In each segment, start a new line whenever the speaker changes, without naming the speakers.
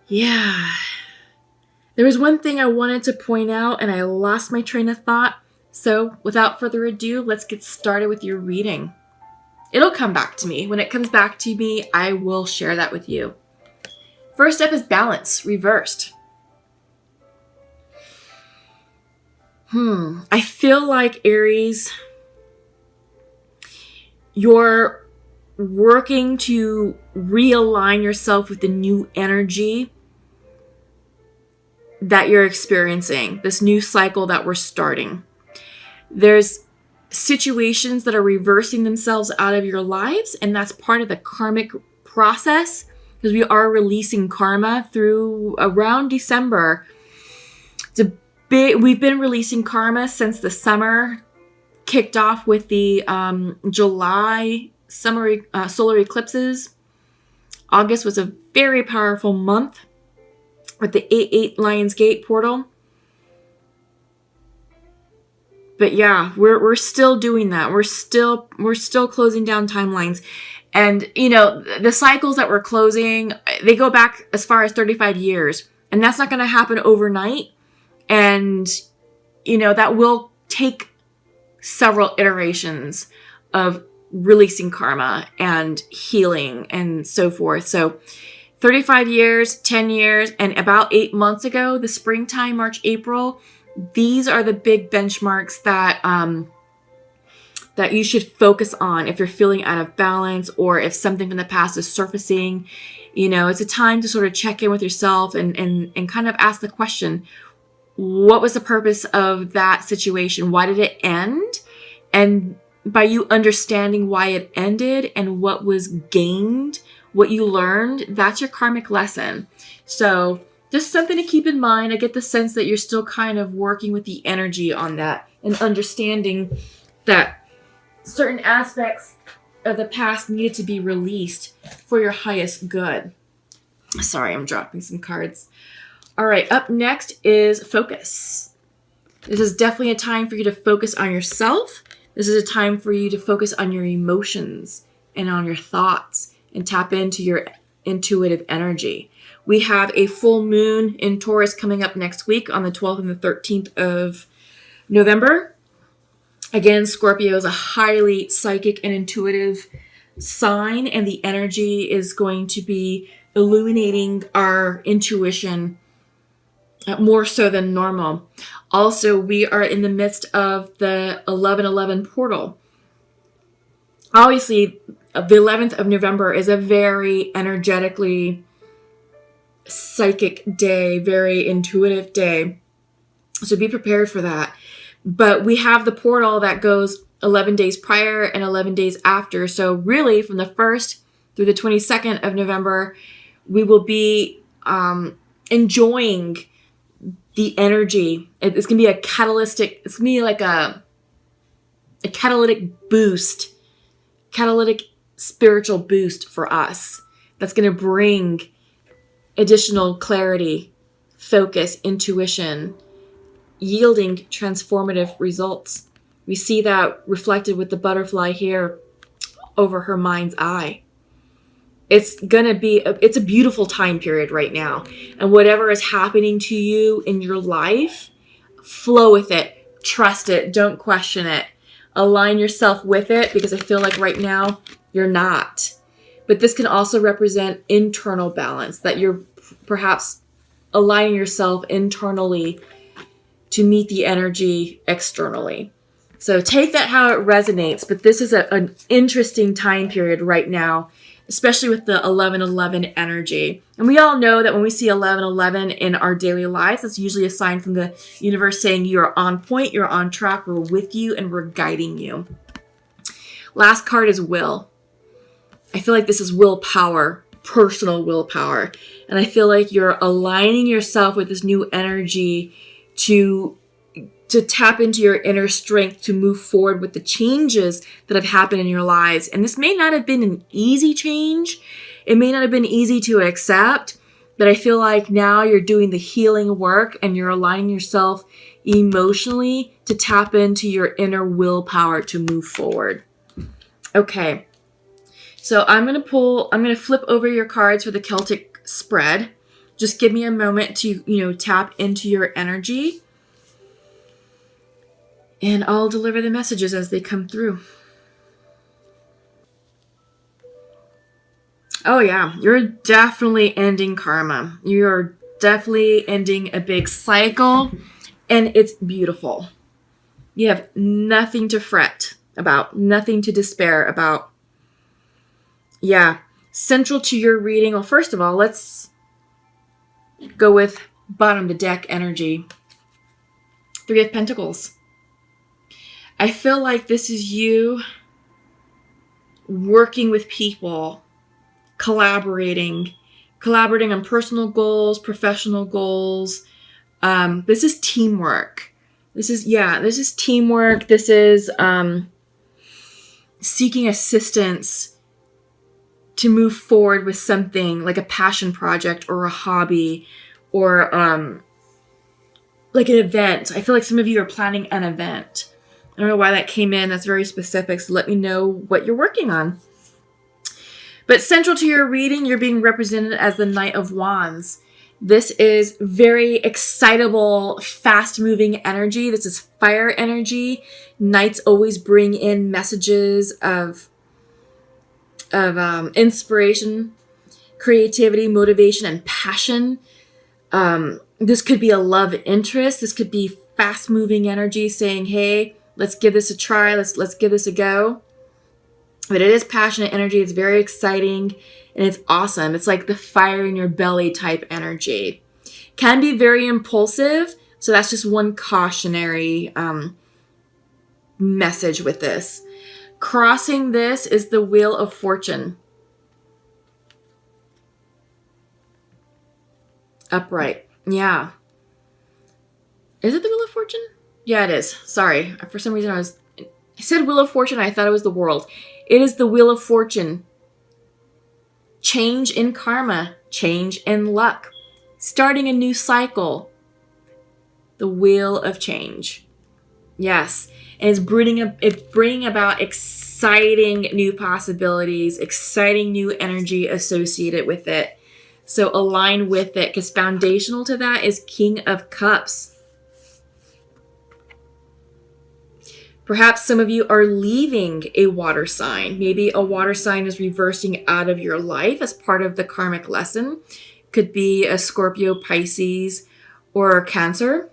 Yeah. There was one thing I wanted to point out and I lost my train of thought. So without further ado, let's get started with your reading. It'll come back to me. When it comes back to me, I will share that with you. First up is balance, reversed. I feel like, Aries, you're working to realign yourself with the new energy that you're experiencing, this new cycle that we're starting. There's situations that are reversing themselves out of your lives, and that's part of the karmic process, because we are releasing karma through around December. We've been releasing karma since the summer kicked off with the July summer solar eclipses. August was a very powerful month with the 8/8 Lions Gate portal. But yeah, we're still doing that. We're still closing down timelines. And you know, the cycles that we're closing, they go back as far as 35 years. And that's not going to happen overnight. And you know, that will take several iterations of releasing karma and healing and so forth. So 35 years, 10 years, and about 8 months ago, the springtime, March, April, these are the big benchmarks that that you should focus on if you're feeling out of balance or if something from the past is surfacing. You know, it's a time to sort of check in with yourself and kind of ask the question, what was the purpose of that situation? Why did it end? And by you understanding why it ended and what was gained, what you learned, that's your karmic lesson. So just something to keep in mind. I get the sense that you're still kind of working with the energy on that and understanding that certain aspects of the past needed to be released for your highest good. Sorry, I'm dropping some cards. All right, up next is focus. This is definitely a time for you to focus on yourself. This is a time for you to focus on your emotions and on your thoughts and tap into your intuitive energy. We have a full moon in Taurus coming up next week on the 12th and the 13th of November. Again, Scorpio is a highly psychic and intuitive sign, and the energy is going to be illuminating our intuition more so than normal. Also, we are in the midst of the 11/11 portal. Obviously, the 11th of November is a very energetically psychic day, very intuitive day. So be prepared for that. But we have the portal that goes 11 days prior and 11 days after. So really, from the 1st through the 22nd of November, we will be enjoying the energy. It's going to be it's going to be like a catalytic boost, catalytic spiritual boost for us. That's going to bring additional clarity, focus, intuition, yielding transformative results. We see that reflected with the butterfly here over her mind's eye. It's a beautiful time period right now. And whatever is happening to you in your life, flow with it, trust it, don't question it. Align yourself with it, because I feel like right now you're not. But this can also represent internal balance, that you're perhaps aligning yourself internally to meet the energy externally. So take that how it resonates, but this is an interesting time period right now, especially with the 11/11 energy. And we all know that when we see 11/11 in our daily lives, that's usually a sign from the universe saying you are on point, you're on track, we're with you, and we're guiding you. Last card is will. I feel like this is willpower, personal willpower. And I feel like you're aligning yourself with this new energy to tap into your inner strength to move forward with the changes that have happened in your lives. And this may not have been an easy change. It may not have been easy to accept, but I feel like now you're doing the healing work and you're aligning yourself emotionally to tap into your inner willpower to move forward. Okay. So I'm going to flip over your cards for the Celtic spread. Just give me a moment to, tap into your energy, and I'll deliver the messages as they come through. Oh yeah, you're definitely ending karma. You're definitely ending a big cycle, and it's beautiful. You have nothing to fret about, nothing to despair about. Yeah, central to your reading. Well, first of all, let's go with bottom of the deck energy. Three of Pentacles. I feel like this is you working with people, collaborating on personal goals, professional goals. This is teamwork. This is teamwork. This is seeking assistance to move forward with something like a passion project or a hobby or like an event. I feel like some of you are planning an event. I don't know why that came in. That's very specific. So let me know what you're working on. But central to your reading, you're being represented as the Knight of Wands. This is very excitable, fast-moving energy. This is fire energy. Knights always bring in messages of inspiration, creativity, motivation, and passion. This could be a love interest. This could be fast-moving energy saying, hey, let's give this a try. Let's give this a go. But it is passionate energy. It's very exciting and it's awesome. It's like the fire in your belly type energy. Can be very impulsive. So that's just one cautionary message with this. Crossing this is the Wheel of Fortune. Upright. Yeah. Is it the Wheel of Fortune? Yeah, it is. Sorry. For some reason I said Wheel of Fortune. I thought it was the world. It is the Wheel of Fortune. Change in karma. Change in luck. Starting a new cycle. The Wheel of Change. Yes. And it's bringing about exciting new possibilities, exciting new energy associated with it. So align with it, because foundational to that is King of Cups. Perhaps some of you are leaving a water sign. Maybe a water sign is reversing out of your life as part of the karmic lesson. Could be a Scorpio, Pisces, or Cancer.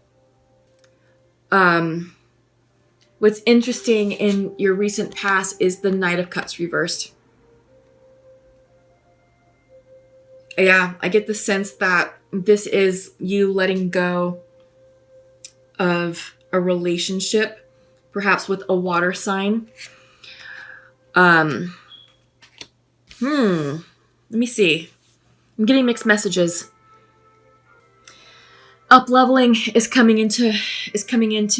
What's interesting in your recent past is the Knight of Cups reversed. Yeah, I get the sense that this is you letting go of a relationship, perhaps with a water sign. Let me see. I'm getting mixed messages. Up-leveling is coming into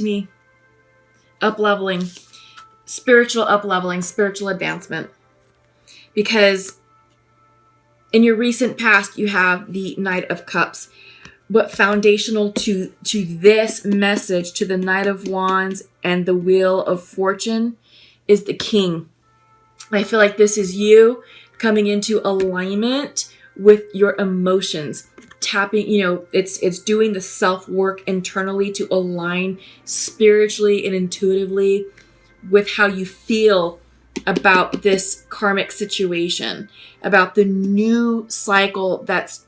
me. Up-leveling. Spiritual up-leveling, spiritual advancement. Because in your recent past, you have the Knight of Cups. But foundational to this message, to the Knight of Wands and the Wheel of Fortune, is the King. I feel like this is you coming into alignment with your emotions. Tapping, it's doing the self-work internally to align spiritually and intuitively with how you feel about this karmic situation, about the new cycle that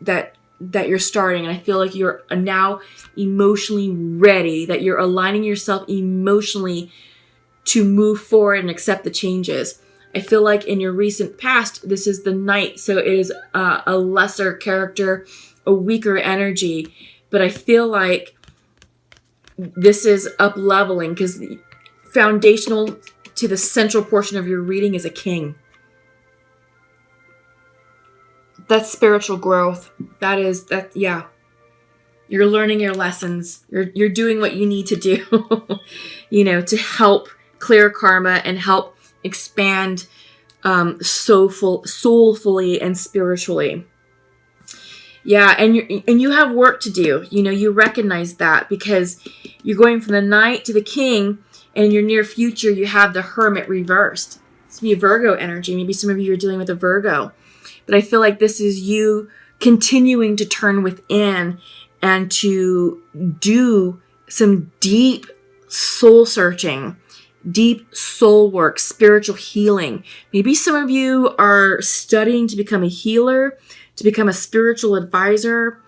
you're starting. And I feel like you're now emotionally ready, that you're aligning yourself emotionally to move forward and accept the changes. I feel like in your recent past, this is the Knight, so it is a lesser character, a weaker energy, but I feel like this is up leveling because foundational to the central portion of your reading is a King. That's spiritual growth. Yeah. You're learning your lessons. You're doing what you need to do, to help clear karma and help expand soulfully and spiritually. Yeah, and you have work to do. You recognize that because you're going from the Knight to the King, and in your near future you have the Hermit reversed. It's be a Virgo energy. Maybe some of you are dealing with a Virgo. But I feel like this is you continuing to turn within and to do some deep soul searching, deep soul work, spiritual healing. Maybe some of you are studying to become a healer, to become a spiritual advisor.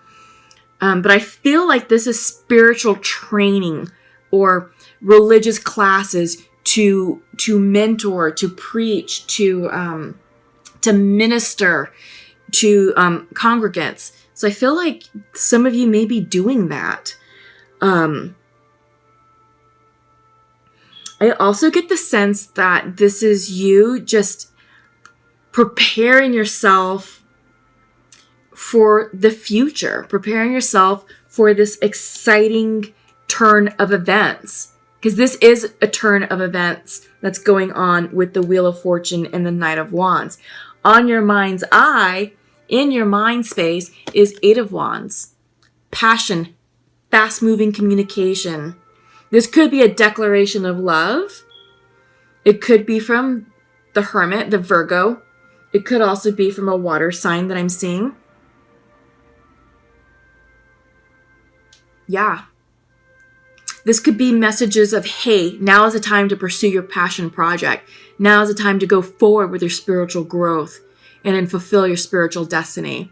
But I feel like this is spiritual training or religious classes to mentor, to preach, to minister to congregants. So I feel like some of you may be doing that. I also get the sense that this is you just preparing yourself for the future, preparing yourself for this exciting turn of events. Because this is a turn of events that's going on with the Wheel of Fortune and the Knight of Wands. On your mind's eye, in your mind space, is Eight of Wands. Passion, fast-moving communication. This could be a declaration of love. It could be from the Hermit, the Virgo. It could also be from a water sign that I'm seeing. Yeah. This could be messages of, hey, now is the time to pursue your passion project. Now is the time to go forward with your spiritual growth and then fulfill your spiritual destiny.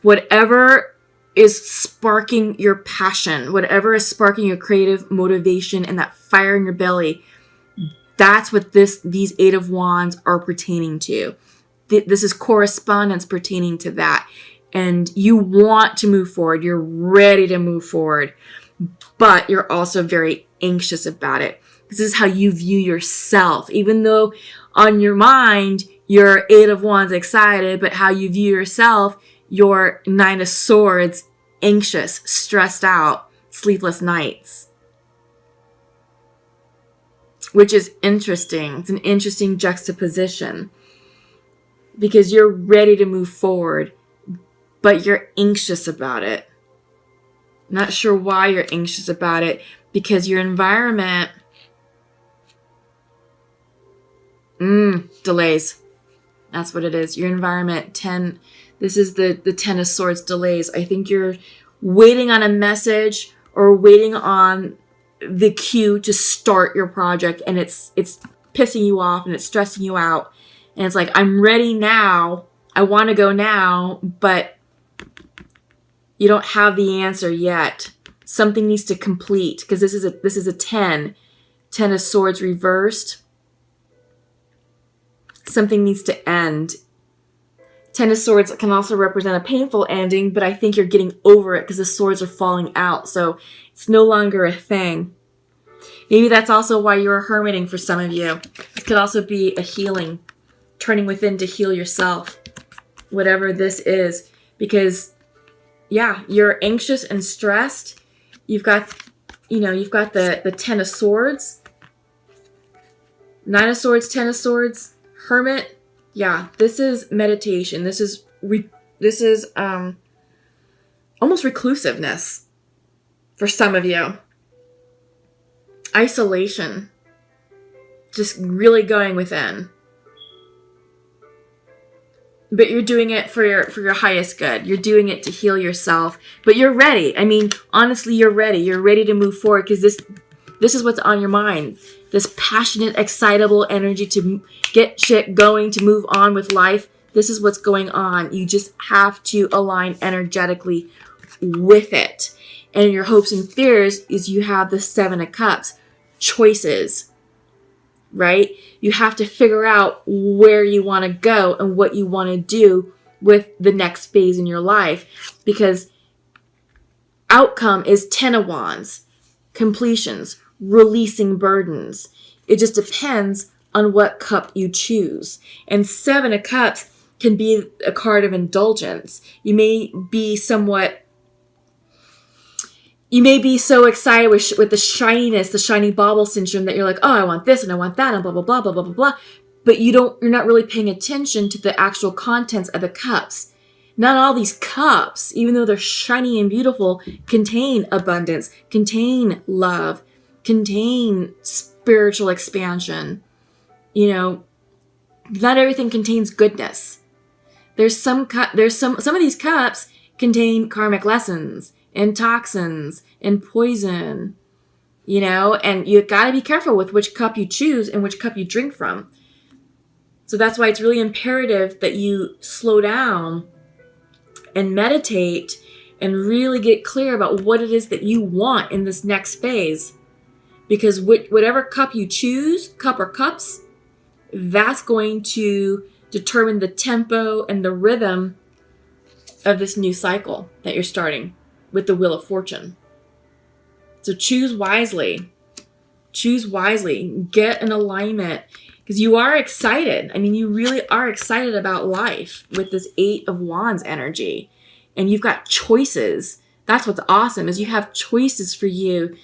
Whatever is sparking your passion, whatever is sparking your creative motivation and that fire in your belly, that's what these Eight of Wands are pertaining to. This is correspondence pertaining to that. And you want to move forward. You're ready to move forward. But you're also very anxious about it. This is how you view yourself. Even though on your mind, you're Eight of Wands excited, but how you view yourself, you're Nine of Swords, anxious, stressed out, sleepless nights. Which is interesting. It's an interesting juxtaposition. Because you're ready to move forward, but you're anxious about it. Not sure why you're anxious about it, because your environment delays. That's what it is. Your environment, 10. This is the 10 of Swords, delays. I think you're waiting on a message or waiting on the cue to start your project, and it's pissing you off and it's stressing you out. And it's like, I'm ready now. I want to go now, but you don't have the answer yet. Something needs to complete, because this is a 10. 10 of Swords reversed. Something needs to end. 10 of Swords can also represent a painful ending, but I think you're getting over it because the swords are falling out, so it's no longer a thing. Maybe that's also why you're hermiting for some of you. It could also be a healing, turning within to heal yourself, whatever this is, because yeah, you're anxious and stressed. You've got the 10 of Swords, 9 of Swords, 10 of Swords, Hermit. Yeah, this is meditation. This is almost reclusiveness for some of you. Isolation. Just really going within. But you're doing it for your highest good. You're doing it to heal yourself. But you're ready. I mean, honestly, you're ready. You're ready to move forward, because this is what's on your mind. This passionate, excitable energy to get shit going, to move on with life. This is what's going on. You just have to align energetically with it. And your hopes and fears is you have the 7 of Cups. Choices. Right? You have to figure out where you want to go and what you want to do with the next phase in your life. Because outcome is 10 of Wands. Completions. Releasing burdens. It just depends on what cup you choose. And 7 of Cups can be a card of indulgence. You may be so excited with the shininess, the shiny bauble syndrome, that you're like, oh, I want this and I want that and blah, blah, blah, blah, blah, blah, blah. But you're not really paying attention to the actual contents of the cups. Not all these cups, even though they're shiny and beautiful, contain abundance, contain love, contain spiritual expansion. Not everything contains goodness. Some of these cups contain karmic lessons and toxins and poison, and you got to be careful with which cup you choose and which cup you drink from. So that's why it's really imperative that you slow down and meditate and really get clear about what it is that you want in this next phase. Because whatever cup you choose, cup or cups, that's going to determine the tempo and the rhythm of this new cycle that you're starting with the Wheel of Fortune. So choose wisely. Choose wisely. Get an alignment. Because you are excited. I mean, you really are excited about life with this 8 of Wands energy. And you've got choices. That's what's awesome, is you have choices for you,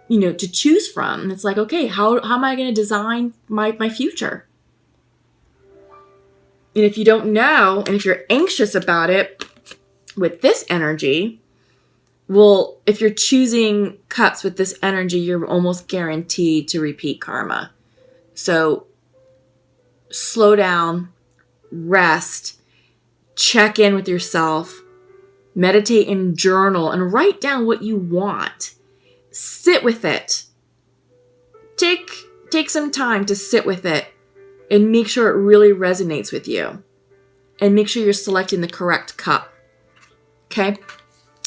to choose from. And it's like, okay, how am I going to design my future? And if you don't know, and if you're anxious about it with this energy, well, if you're choosing cups with this energy, you're almost guaranteed to repeat karma. So slow down, rest, check in with yourself, meditate and journal, and write down what you want. Sit with it. Take some time to sit with it and make sure it really resonates with you. And make sure you're selecting the correct cup. Okay?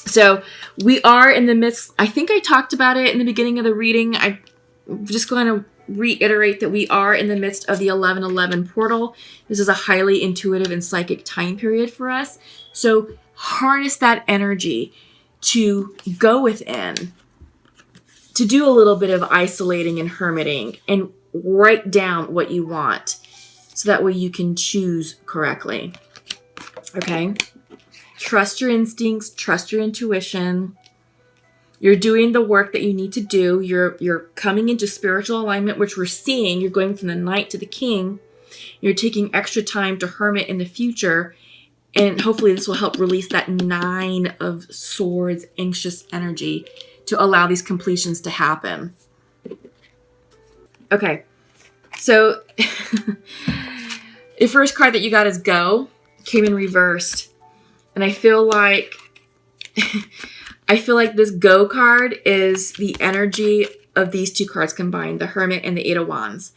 So we are in the midst, I think I talked about it in the beginning of the reading. I'm just going to reiterate that we are in the midst of the 11/11 portal. This is a highly intuitive and psychic time period for us. So harness that energy to go within, to do a little bit of isolating and hermiting, and write down what you want so that way you can choose correctly. Okay? Trust your instincts, trust your intuition. You're doing the work that you need to do. You're coming into spiritual alignment, which we're seeing. You're going from the Knight to the King. You're taking extra time to hermit in the future. And hopefully this will help release that 9 of Swords, anxious energy to allow these completions to happen. Okay. So the first card that you got is Go. Came in reversed. And I feel like this Go card is the energy of these two cards combined, the Hermit and the 8 of Wands.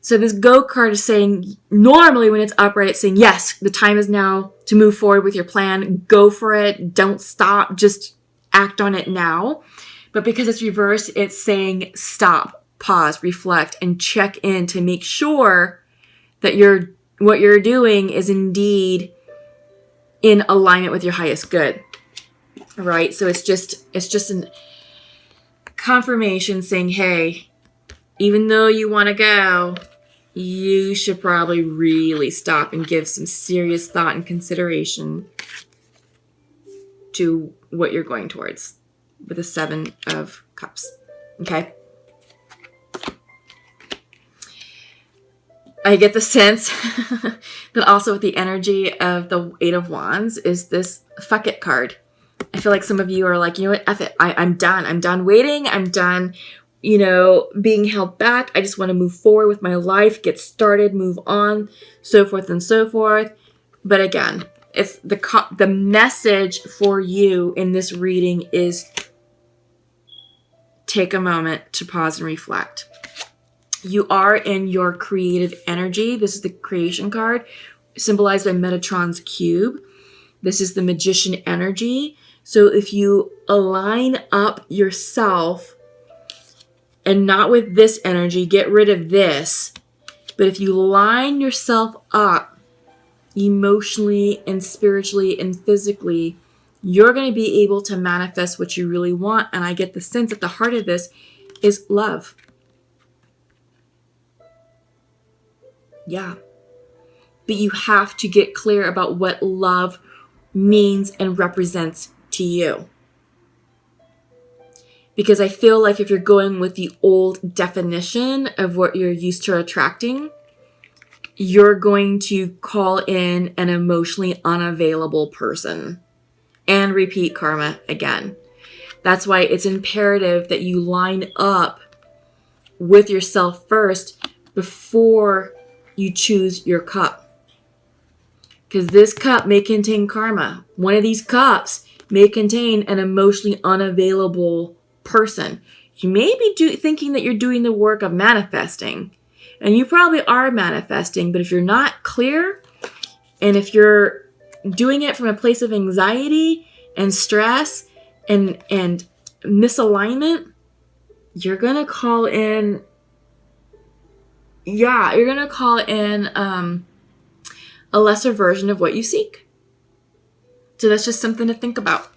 So this Go card is saying, normally when it's upright, it's saying, yes, the time is now to move forward with your plan. Go for it. Don't stop. Just act on it now. But because it's reversed, it's saying stop, pause, reflect, and check in to make sure that what you're doing is indeed in alignment with your highest good. Right? So it's just a confirmation saying, hey, even though you want to go, you should probably really stop and give some serious thought and consideration to what you're going towards with the 7 of Cups. Okay? I get the sense that also with the energy of the 8 of Wands is this fuck it card. I feel like some of you are like, you know what, F it. I'm done. I'm done waiting. I'm done, being held back. I just want to move forward with my life, get started, move on, so forth and so forth. But again, it's the message for you in this reading is take a moment to pause and reflect. You are in your creative energy. This is the creation card, symbolized by Metatron's cube. This is the magician energy. So if you align up yourself and not with this energy, get rid of this. But if you line yourself up emotionally and spiritually and physically, you're going to be able to manifest what you really want. And I get the sense at the heart of this is love. Yeah. But you have to get clear about what love means and represents to you. Because I feel like if you're going with the old definition of what you're used to attracting, you're going to call in an emotionally unavailable person and repeat karma again. That's why it's imperative that you line up with yourself first before you choose your cup. Because this cup may contain karma. One of these cups may contain an emotionally unavailable person. You may be thinking that you're doing the work of manifesting. And you probably are manifesting. But if you're not clear, and if you're doing it from a place of anxiety and stress and misalignment, you're going to call in, a lesser version of what you seek. So that's just something to think about.